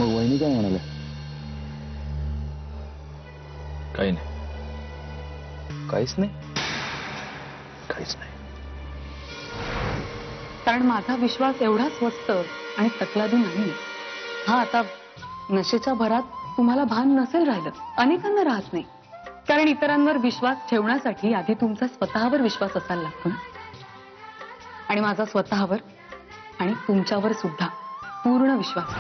मग वहिनी काय म्हणाले? काही नाही, काहीच नाही. काहीच नाही. कारण माझा विश्वास एवढा स्वस्त आणि तकलादू नाही. हा आता नशेच्या भरात तुम्हाला भान नसेल राहिलं, अनेकांना राहत नाही. कारण इतरांवर विश्वास ठेवण्यासाठी आधी तुमचा स्वतःवर विश्वास असायला लागतो ना. आणि माझा स्वतःवर आणि तुमच्यावर सुद्धा पूर्ण विश्वास.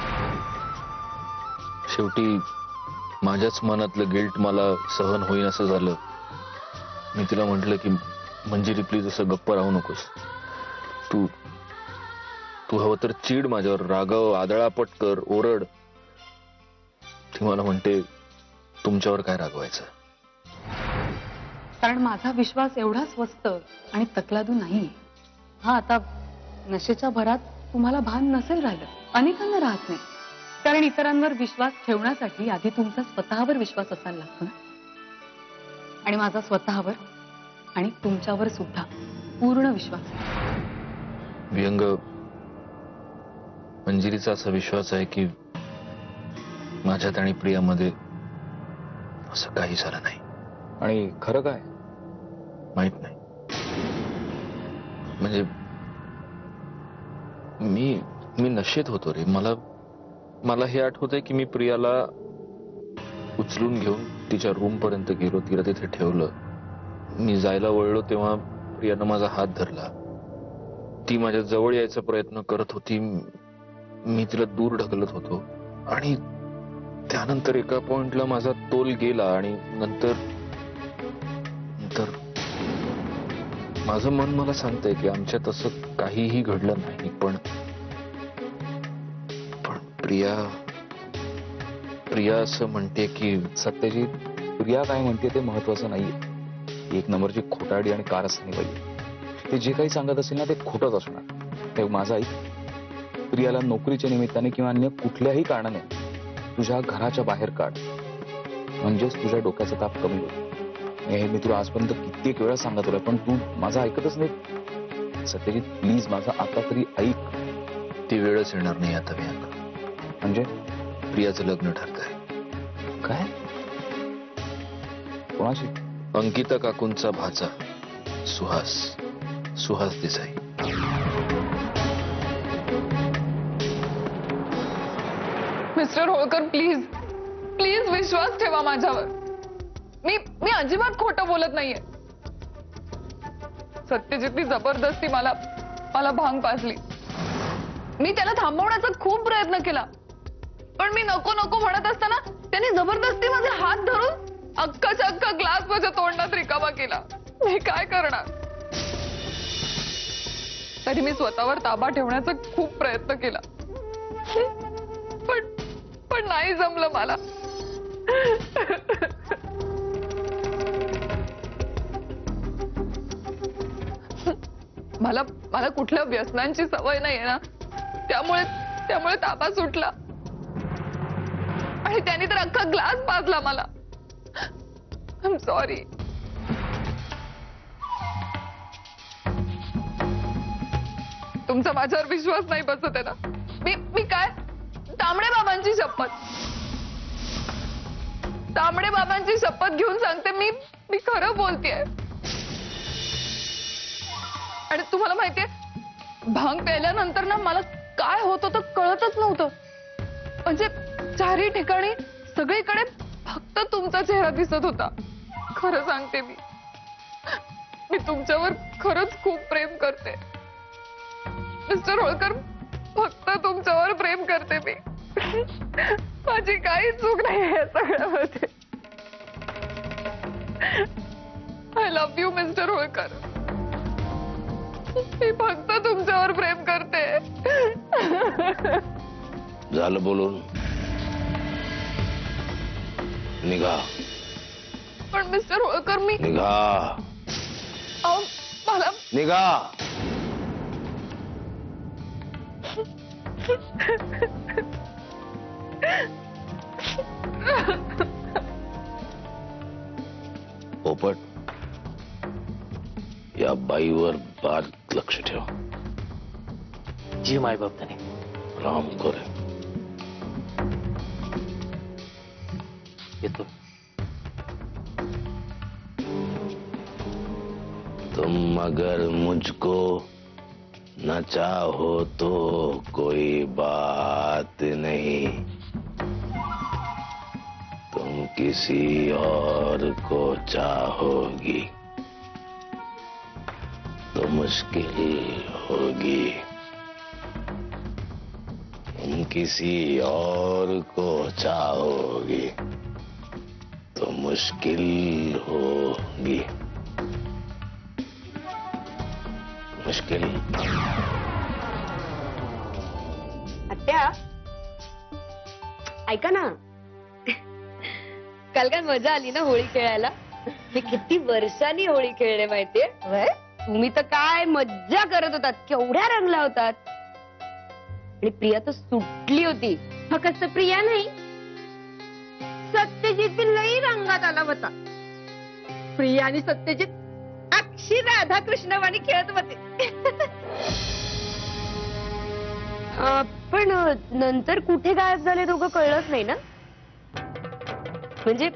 शेवटी माझ्याच मनातलं गिल्ट मला सहन होईन असं झालं. मी तिला म्हटलं की मंजिरी प्लीज असं गप्प राहू नकोस. तू तू हवं तर चीड माझ्यावर, रागव, आदळापट कर, ओरड. ती मला म्हणते तुमच्यावर काय रागवायचं. कारण माझा विश्वास एवढा स्वस्त आणि तकलादू नाही. हा आता नशेच्या भरात तुम्हाला भान नसेल राहिलं, अनेकांना राहत नाही. कारण इतरांवर विश्वास ठेवण्यासाठी आधी तुमचा स्वतःवर विश्वास असायला लागतो ना. आणि माझा स्वतःवर आणि तुमच्यावर सुद्धा पूर्ण विश्वास. व्यंग, मंजिरीचा असा विश्वास आहे की माझ्यात आणि प्रियामध्ये असं काही झालं नाही. आणि खरं काय? माहित नाही. म्हणजे मी नशेत होतो रे. मला हे आठवतंय की मी प्रियाला उचलून घेऊन तिच्या रूम पर्यंत गेलो, तिला तिथे ठेवलं. मी जायला वळलो तेव्हा प्रियानं माझा हात धरला. ती माझ्या जवळ यायचा प्रयत्न करत होती. मी तिला दूर ढकलत होतो आणि त्यानंतर एका पॉइंटला माझा तोल गेला आणि नंतर माझं मन मला सांगतंय की आमच्यात असं काहीही घडलं नाही. पण प्रिया असं म्हणते की सत्यजित, प्रिया काय म्हणते ते महत्वाचं नाहीये. एक नंबरची खोटारडी आणि कारस्थानी बाई. ते जे काही सांगत असेल ना ते खोटंच असणार. ते माझा ऐक, प्रियाला नोकरीच्या निमित्ताने किंवा अन्य कुठल्याही कारणाने तुझ्या घराच्या बाहेर काढ, म्हणजेच तुझ्या डोक्याचा ताप कमी होईल. हे मी तुला आजपर्यंत कित्येक वेळा सांगत होतो, पण तू माझा ऐकतच नाही. सत्यजित प्लीज, माझा आता तरी ऐक. ती वेळच येणार नाही आता. व्यंग, म्हणजे प्रियाचं लग्न ठरतंय. काय? कोणाशी? अंकिता काकूंचा भाचा Suhas Desai. Mister Holkar, please please विश्वास ठेवा माझ्यावर. मी अजिबात खोटं बोलत नाहीये. सत्यजितनी जबरदस्ती मला भांग पाजली. मी त्याला थांबवण्याचा खूप प्रयत्न केला, पण मी नको नको म्हणत असताना त्यांनी जबरदस्ती माझे हात धरून अख्खाच्या अख्खा ग्लास माझ्या तोंडात रिकामा केला. मी काय करणार? तरी मी स्वतःवर ताबा ठेवण्याचा खूप प्रयत्न केला, पण नाही जमलं मला. मला कुठल्या व्यसनांची सवय नाहीये ना, त्यामुळे ताबा सुटला आणि त्यांनी तर अख्खा ग्लास पाजला मला. I am sorry. तुमचा माझ्यावर विश्वास नाही बसत आहे ना. मी काय, तांबडे बाबांची शपथ घेऊन सांगते, मी खरं बोलतेय. आणि तुम्हाला माहितीये, भांग प्यायल्यानंतर ना मला काय होत होतं कळतच नव्हतं. म्हणजे चारही ठिकाणी सगळीकडे फक्त तुमचा चेहरा दिसत होता. खरं सांगते, मी तुमच्यावर खरंच खूप प्रेम करते मिस्टर होळकर. फक्त तुमच्यावर प्रेम करते मी. माझी काही चूक नाही या सगळ्यामध्ये. I love you Mister Holkar. मी फक्त तुमच्यावर प्रेम करते. झालं बोलून, निघा. पण मिस्टर होळकर, मी निघा. मला निघा. पोपट, या बाईवर बारीक लक्ष ठेव. जी माय बाप त्याने राम करे. येतो. तुम अगर मुझको न चाहो तो कोई बात नहीं, तुम किसी और को चाहोगी तो मुश्किल होगी, तुम किसी और को चाहोगी तो मुश्किल होगी. मुश्किल. आत्या ऐका ना, काल काय मजा आली ना होळी खेळायला. मी किती वर्षांनी होळी खेळले माहितीये. तुम्ही तर काय मज्जा करत होतात, केवढ्या रंगला होतात. आणि प्रिया तर सुटली होती. फक्त प्रिया नाही, सत्यजित लई रंगात आला होता. प्रिया आणि सत्यजित अक्षी राधाकृष्णवाणी खेळत होते. पण नंतर कुठे गायब झाले दोघं कळलंच नाही ना. म्हणजे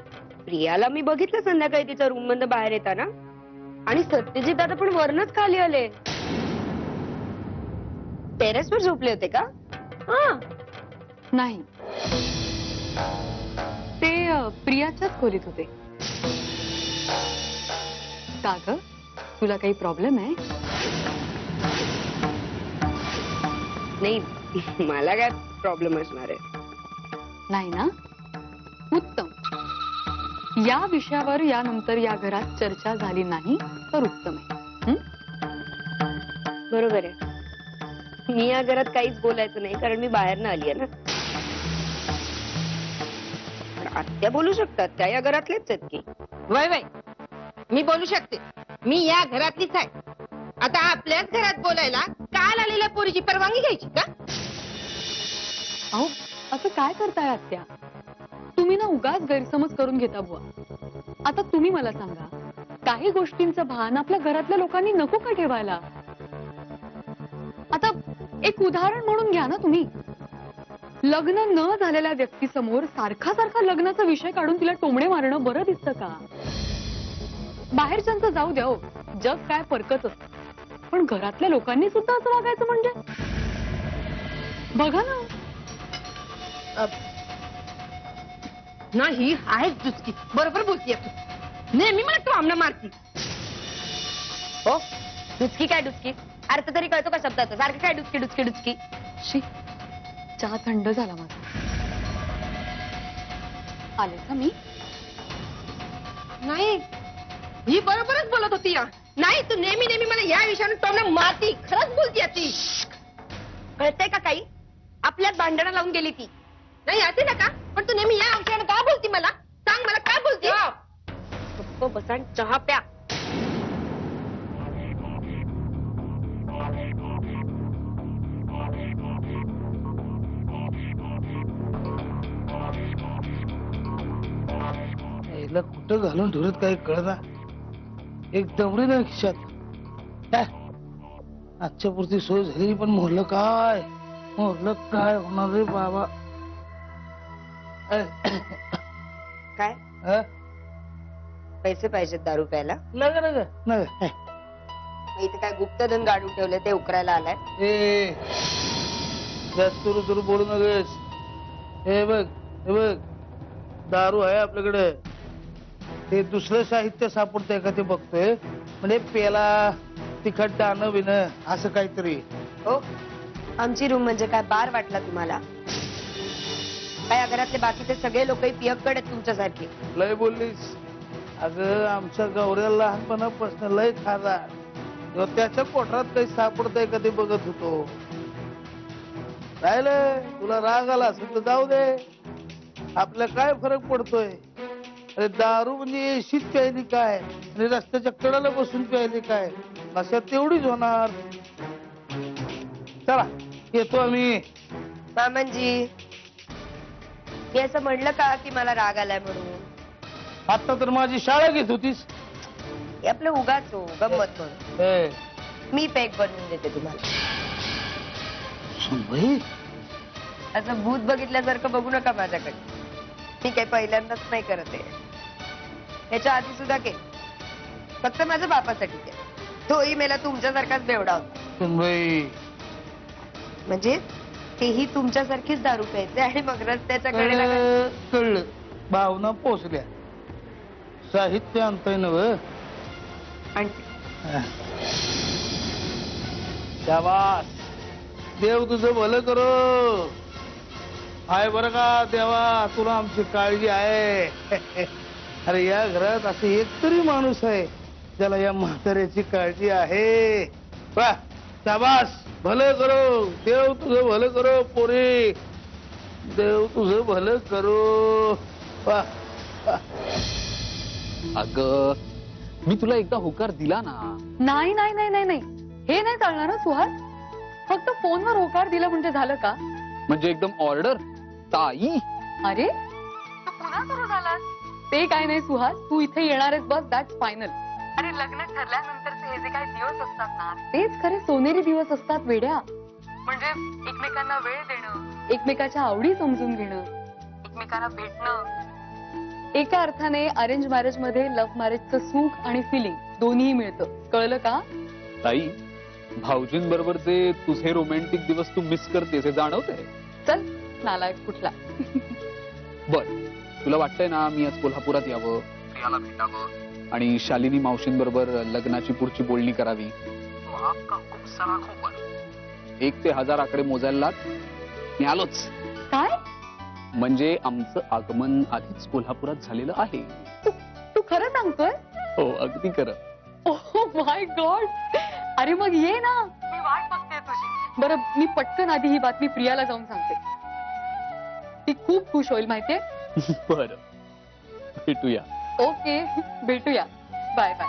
प्रियाला मी बघितलं संध्याकाळी तिच्या रूम मधनं बाहेर येताना, आणि सत्यजित आता पण वरनच खाली आले. टेरेसवर झोपले होते का? नाही, ते प्रियाच्याच खोलीत होते. का ग, तुला काही प्रॉब्लेम आहे? नाही, मला काय प्रॉब्लेम असणार आहे? नाही ना, उत्तम. या विषयावर यानंतर या घरात चर्चा झाली नाही तर उत्तम आहे. बरोबर आहे. मी या घरात काहीच बोलायचं नाही, कारण मी बाहेर आली आहे ना. पण आत्या बोलू शकतात, त्या या घरातलेच आहेत की. वय वय, मी बोलू शकते. मी या घरातलीच आहे. आता आपल्याच घरात बोलायला काल आलेल्या पोरीची परवानगी घ्यायची का? अहो, असं काय करताय आत्या? तुम्ही ना उगाच गैरसमज करून घेता बुवा. आता तुम्ही मला सांगा, काही गोष्टींचं भान आपल्या घरातल्या लोकांनी नको का ठेवायला? आता एक उदाहरण म्हणून घ्या ना तुम्ही. लग्न न झालेल्या व्यक्तीसमोर सारखा सारखा लग्नाचा विषय काढून तिला टोमणे मारणं बरं दिसतं का? बाहेरच्यांचं जाऊ द्या हो, जग काय परकत असतं, पण घरातल्या लोकांनी सुद्धा असं वागायचं म्हणजे? बघा ना. नाही, आहेच दुचकी. बरोबर बोलतीये तू. नेहमी मला तू आमना मारती. हो, डुचकी काय डुचकी? अर्थ तरी कळतो का शब्दाचा? सारखं काय डुचकी डुचकी डुचकी? शी, चहा थंड झाला माझा. आले का मी? नाही, ही बरोबरच बोलत होती या. नाही, तू नेहमी नेहमी मला या विषयाने टोमणं मारती. खरंच बोलतीये ती. कळतंय का काही? आपल्यात भांडणं लावून गेली ती. नाही असे नका, पण तू नेहमी या विषयाने का बोलती मला? सांग मला, काय बोलती? गप्प बसा आणि चहा प्या. याला कुठं घालून ठेवत काही कळना. एक दमडी नाही खिशात. काय आजच्या पुरती सोय झाली, पण मोरलं काय होणार रे बाबा? काय अ? पैसे पाहिजेत दारू प्यायला? नका नका नका. मग इथे काय गुप्तधन गाडून ठेवले ते उकरायला आलाय? ए, जास्त तुरु बोलू नकोस. हे बघ, दारू आहे आपल्याकडे. ते दुसरं साहित्य सापडतंय का ते बघतोय. म्हणजे पेला, तिखट दाणं बिणं असं काहीतरी. हो, आमची रूम म्हणजे काय बार वाटला तुम्हाला? काय या घरातले बाकीचे सगळे लोकही पियक्कड आहेत तुमच्यासारखे? लय बोललीस. अगं, आमच्या गौऱ्याला लहानपणापासून लय खादा. त्याच्या पोटात काही सापडतंय का ते बघत होतो. राहिलं, तुला राग आला असेल तर जाऊ दे. आपल्या काय फरक पडतोय? अरे दारू म्हणजे एशीत प्यायली काय आणि रस्त्याच्या कडाला बसून प्यायली काय, अशा तेवढीच होणार. चला येतो आम्ही. मामनजी, मी असं म्हणलं का की मला राग आलाय म्हणून? आता तर माझी शाळा घेत होतीस. हे आपलं उगाच हो, गंमत म्हणून. ए, मी पेक बनवून देते तुम्हाला. सुनबाई, असं भूत बघितल्यासारखं बघू नका माझ्याकडे. मी काही पहिल्यांदाच नाही करत आहे. ह्याच्या आधी सुद्धा केलं, फक्त माझ्या बापासाठी केलं. तोही मेला तुमच्यासारखाच बेवडा होता. सुनबाई, म्हणजे तेही तुमच्यासारखीच दारू प्यायचे आणि मग रस्त्याच्या कडेला कळलं, भावना पोचल्या. साहित्य आणतोय नव. आणि शाबास, देव तुझं भलं करो. आहे बरं का देवा, तुला आमची काळजी आहे. अरे या घरात असं एक तरी माणूस आहे ज्याला या म्हाताऱ्याची काळजी आहे. वा, शाबास, भलं करो. देव तुझं भलं करो पोरी, देव तुझं भलं करो. वा, अग मी तुला एकदा होकार दिला ना. नाही नाही नाही नाही नाही, हे नाही चालणार ना सुहास. फक्त फोनवर होकार दिला म्हणजे झालं का? म्हणजे एकदम ऑर्डर ताई. अरे तू पुन्हा सुरू झालास. ते काय नाही सुहास, तू इथे येणारच बस, दॅट्स फायनल. अरे लग्न ठरल्यानंतरचे हे जे काही दिवस असतात ना, तेच खरे सोनेरी दिवस असतात वेड्या. म्हणजे एकमेकांना वेळ देणं, एकमेकाच्या आवडी समजून घेणं, एकमेकांना भेटणं. एका अर्थाने अरेंज मॅरेज मध्ये लव्ह मॅरेजचं सुख आणि फिलिंग दोन्ही मिळतं. कळलं का? ताई, भाऊजींबरोबर जे तुझे रोमॅन्टिक दिवस तू मिस करतेस हे जाणवतंय. चल नालायक कुठला. बर, तुला वाटतंय ना मी आज कोल्हापुरात यावं, प्रियाला भेटावं आणि शालिनी मावशींबरोबर लग्नाची पुढची बोलणी करावी. 1 ते 1000 आकडे मोजायला लाग. मी आलोच. काय? म्हणजे आमचं आगमन आधीच कोल्हापुरात झालेलं आहे. तू खरं सांगतोय? हो, अगदी खरं. Oh my God. अरे मग ये ना, मी वाट बघते तुझी. बरं, मी पटकन आधी ही बातमी प्रियाला जाऊन सांगते. ती खूप खुश होईल माहितीये. बरं, भेटूया. ओके, भेटूया. Bye bye.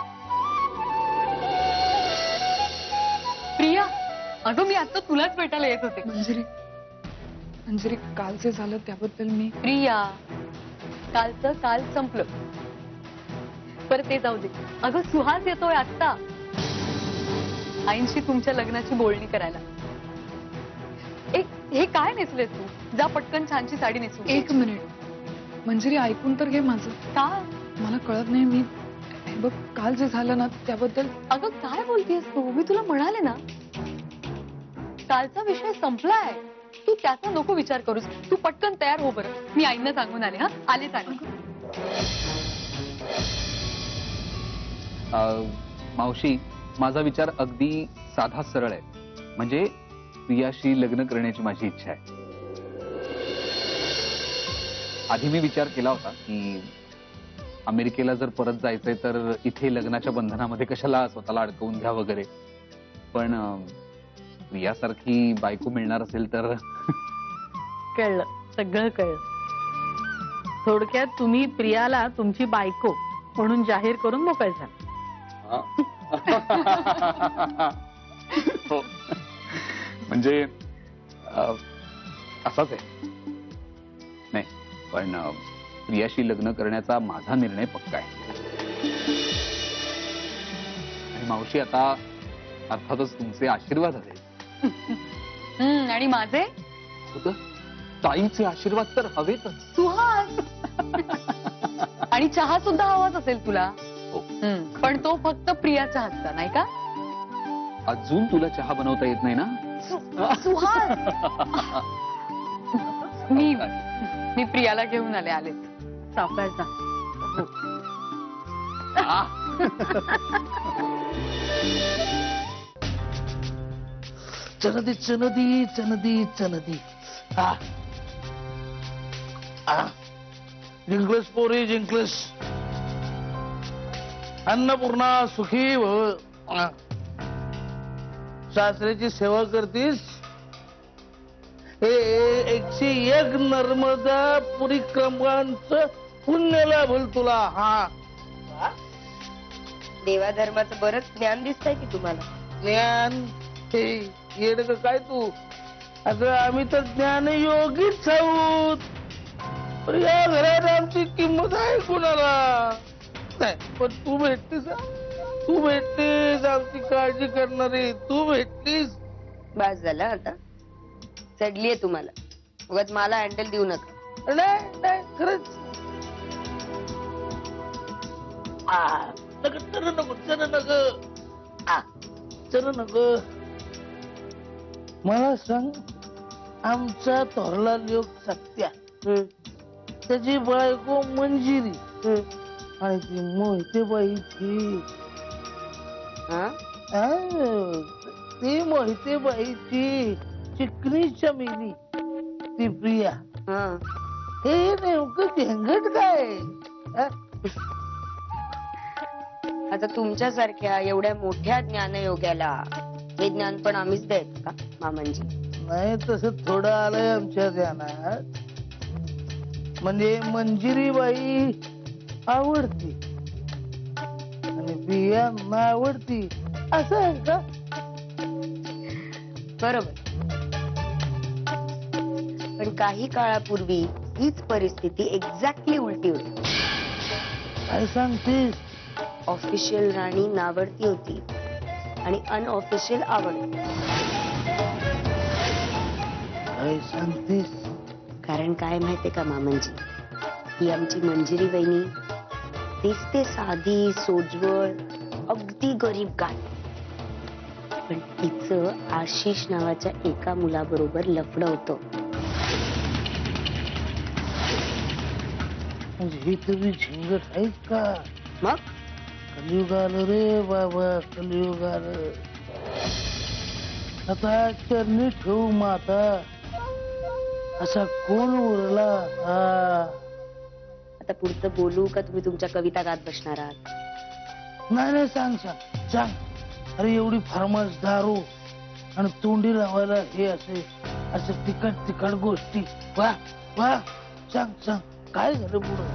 प्रिया, अगं मी आता तुलाच भेटायला येत होते. मंजिरी, मंजिरी, काल जे झालं त्याबद्दल मी प्रिया, कालचं काल संपलं. बरं ते जाऊ दे. अगं सुहास येतोय आत्ता आईंशी तुमच्या लग्नाची बोलणी करायला. हे काय नेसलेस तू? जा पटकन छानची साडी नेसून. 1 मिनिट मंजिरी, ऐकून तर घे माझं. का? मला कळत नाही. मी हे बघ, काल जे झालं ना त्याबद्दल. अगं काय बोलतेस तू? मी तुला म्हणाले ना, कालचा विषय संपलाय. तू त्याचा नको विचार करूस. तू पटकन तयार हो बरं. मी आईंना सांगून आले. हा, आलेच आले. मावशी, माझा विचार अगदी साधा सरळ आहे. म्हणजे प्रियाशी लग्न करण्याची माझी इच्छा आहे. आधी मी विचार केला होता की अमेरिकेला जर परत जायचंय तर इथे लग्नाच्या बंधनामध्ये कशाला स्वतःला अडकवून घ्या वगैरे. पण प्रियासारखी बायको मिळणार असेल तर. कळलं, सगळं कळलं. थोडक्यात तुम्ही प्रियाला तुमची बायको म्हणून जाहीर करून मोकळे झाला. हो. म्हणजे असाच आहे. नाही, पण प्रियाशी लग्न करण्याचा माझा निर्णय पक्का आहे. आणि मावशी, आता अर्थातच तुमचे आशीर्वाद हवे. आणि माझे होतं? ताईचे आशीर्वाद तर हवेतच. सुहास. आणि चहा सुद्धा हवाच असेल तुला. हो. पण तो फक्त प्रियाच्या हातचा, नाही का? अजून तुला चहा बनवता येत नाही ना? सुहास. मी प्रियाला घेऊन आलेच. सावकाश जा. चनदी चनदी चनदी चनदी. जिंकलस पोरी, जिंकलस. अन्नपूर्णा सुखी भव. सासऱ्याची सेवा करतीस. हे 101 नर्मदा परिक्रमांचं पुण्य लाभल तुला. हा, देवाधर्माचं बरंच ज्ञान दिसतंय की तुम्हाला. ज्ञान हे येड का काय तू? अगं आम्ही तर ज्ञानयोगीच आहोत. पण या घरात आमची किंमत आहे कुणाला नाही. पण तू भेटतीस, तू भेटतीस, आमची काळजी करणारी तू भेटतीस. बस झालं आता. चढलीये तुम्हाला. उगाच मला हँडल देऊ नका. नाही नाही, खरंच नग चल नको चल नग चल नग. मला सांग, आमचा थोरला लोक सत्या, त्याची बायको मंजिरी आणि ती मोहिते बाईची ती मोहिते बाईची चिकनी चमेली ती प्रिया, हे नेमकं झंझट काय? आता तुमच्यासारख्या एवढ्या मोठ्या ज्ञानयोग्याला हे ज्ञान पण आम्हीच द्यायचं का मामांजी? नाही, तसं थोडं आलंय आमच्या ध्यानात. म्हणजे मंजिरी बाई आवडती आणि बियांना आवडती, असं आहे का? बरोबर. पण काही काळापूर्वी हीच परिस्थिती एक्झॅक्टली उलटी होती. काय सांगतेस? ऑफिशियल राणी नावडती होती आणि अनऑफिशियल आवडती. काय सांगतेस? कारण काय माहितीये का मामांजी, ही आमची मंजिरी वहिनी दिसते साधी सोजवळ अगदी गरीब गाय, पण तिचं आशिष नावाच्या एका मुलाबरोबर लफडं होतं. म्हणजे ही तुम्ही झिंगट आहेच का? मग कलियुग आलं रे बाबा, कलियुग आलं. आता चरणी ठेवू माता, असा कोण उरला? आता पुढचं बोलू का तुम्ही तुमच्या कविता गात बसणार आहात? नाही नाही, सांग सांग सांग. अरे एवढी फरमास दारू आणि तोंडी लावायला हे असे असं तिखट तिखट गोष्टी, वा वा. सांग सांग, काय झालं पुढं?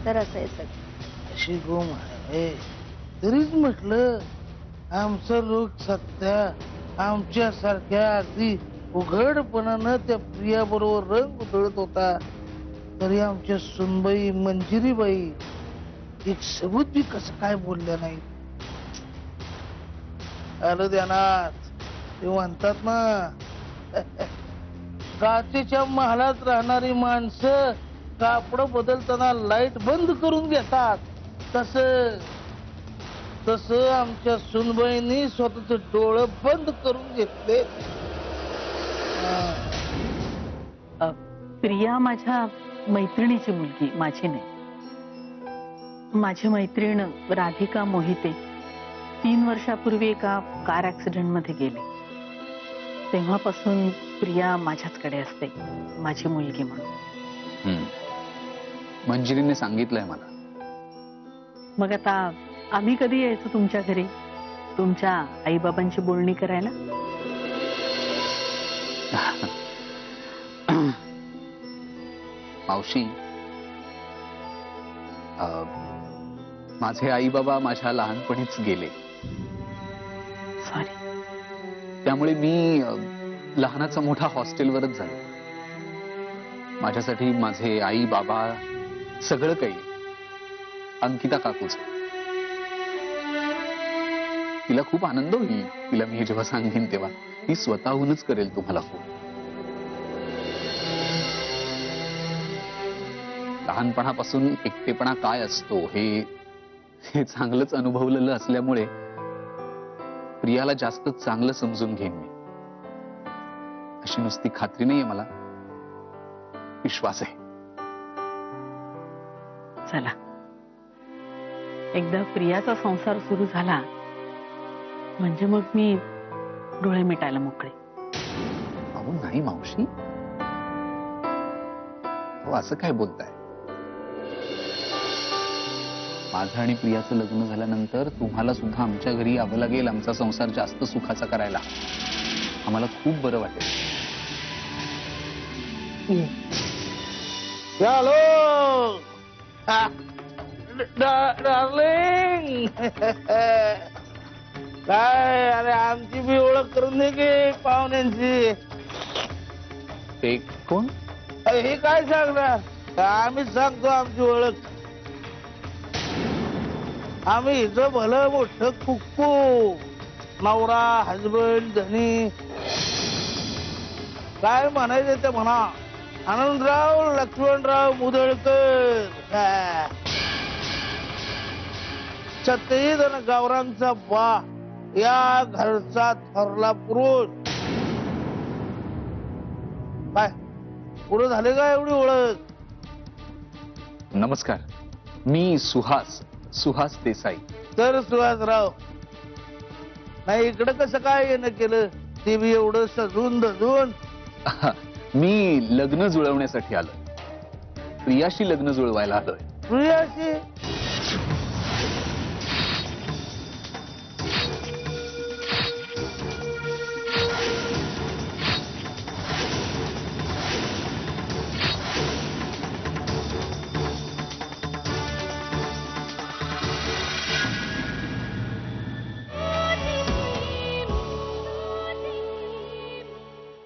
तर असं आहे सगळं. अशी गोम आहे, तरीच म्हटलं आमचा लोक सत्या आमच्या सारख्या अगदी उघडपणानं त्या प्रिया बरोबर रंग उधळत होता, तरी आमच्या सुनबाई मंजिरीबाई एक सबूत बी कसं काय बोलल्या नाही. आलं ध्यानात, ते म्हणतात ना, काचेच्या महालात राहणारी माणसं कापड बदलताना लाईट बंद करून घेतात, तस तस आमच्या सुनबाईंनी स्वतःच डोळं बंद करून घेतले. प्रिया माझ्या मैत्रिणीची मुलगी, माझी नाही. माझी मैत्रीण राधिका मोहिते 3 वर्षापूर्वी एका कार ऍक्सिडेंट मध्ये गेले. तेव्हापासून प्रिया माझ्याचकडे असते, माझी मुलगी म्हणून. मंजिरीने सांगितलंय मला. मग आता आम्ही कधी यायचो तुमच्या घरी, तुमच्या आईबाबांची बोलणी करायला? मावशी, माझे आई बाबा माझ्या लहानपणीच गेले. सॉरी. त्यामुळे मी लहानाचा मोठा हॉस्टेलवरच झालो. माझ्यासाठी माझे आई बाबा सगळं काही अंकिता काकूच. तिला खूप आनंद होईल, तिला मी जेव्हा सांगेन तेव्हा ती स्वतःहूनच करेल तुम्हाला फोन. लहानपणापासून एकटेपणा काय असतो हे चांगलंच अनुभवलेलं असल्यामुळे प्रियाला जास्त चांगलं समजून घेईन मी. अशी नुसती खात्री नाहीये मला, विश्वास आहे. चला, एकदा प्रियाचा संसार सुरू झाला म्हणजे मग मी डोळे मिटायला मोकळे. अहो नाही मावशी, असं काय बोलताय? माझं आणि प्रियाचं लग्न झाल्यानंतर तुम्हाला सुद्धा आमच्या घरी यावं लागेल, आमचा संसार जास्त सुखाचा करायला. आम्हाला खूप बरं वाटेल. हॅलो डार्लिंग, काय? अरे आमची बी ओळख करून दे की पाहुण्यांची. ते कोण? हे काय सांगणार, आम्हीच सांगतो आमची ओळख. आम्ही हिचं भलं मोठं कुक्कू, नवरा, हजबंड, धनी, काय म्हणायचं ते म्हणा. आनंदराव लक्ष्मणराव मुदळकर, 36 जण गावरांचा बा, या घरचा थोरला पुरुष. काय पुढे झाले का एवढी ओळख? नमस्कार, मी सुहास देसाई. तर सुहासराव, नाही इकडं कसं काय येणं केलं? ते बी एवढं सजून धजून. मी लग्न जुळवण्यासाठी आलो, प्रियाशी लग्न जुळवायला आलोय. प्रियाशी?